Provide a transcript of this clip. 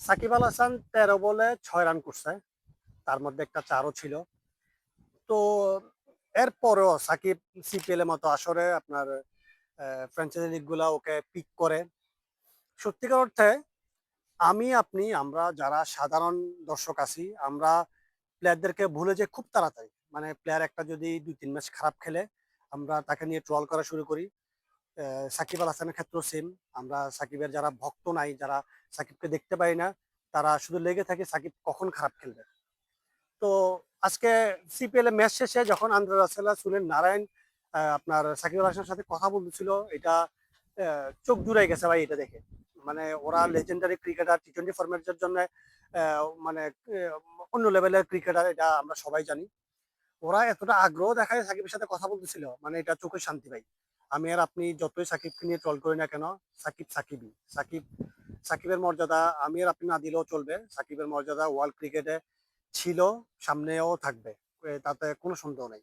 সাকিব আল হাসান ১৩ বলে ৬ রান করছে। তার মধ্যে একটা চারও ছিল। তো এরপরেও সাকিব সিপিএল এর মতো আসরে আপনার ফ্র্যাঞ্চাইজি লিগগুলা ওকে পিক করে। সত্যিকার অর্থে আমরা যারা সাধারণ দর্শক আছি, আমরা প্লেয়ারদেরকে ভুলে যাই খুব তাড়াতাড়ি। মানে প্লেয়ার একটা যদি ২-৩ ম্যাচ খারাপ খেলে, আমরা তাকে নিয়ে ট্রল করা শুরু করি। সাকিব আল হাসানের ক্ষেত্রেও সেম। আমরা সাকিবের যারা ভক্ত নাই, যারা সাকিবকে দেখতে পাই না, তারা শুধু লেগে থাকে সাকিব কখন খারাপ খেলবে। তো আজকে সিপিএল এর ম্যাচ শেষে যখন আন্দ্রে রাসেল আর সুনীল নারায়ণ আপনার সাকিব আল হাসানের সাথে কথা বলতেছিল, এটা চোখ জুড়াই গেছে ভাই এটা দেখে। মানে ওরা লেজেন্ডারি ক্রিকেটার, টি-20 ফরম্যাটের জন্য মানে অন্য লেভেলের ক্রিকেটার, এটা আমরা সবাই জানি। ওরা এতটা আগ্রহ দেখায় সাকিবের সাথে কথা বলতেছিল, মানে এটা চোখের শান্তি ভাই। আমি আর আপনি যতই সাকিবকে নিয়ে ট্রল করি না কেন, সাকিব সাকিবই। সাকিবের মর্যাদা আমি আর আপনি না দিলেও চলবে। সাকিবের মর্যাদা ওয়ার্ল্ড ক্রিকেটে ছিল, সামনেও থাকবে। তাতে কোনো সন্দেহ নাই।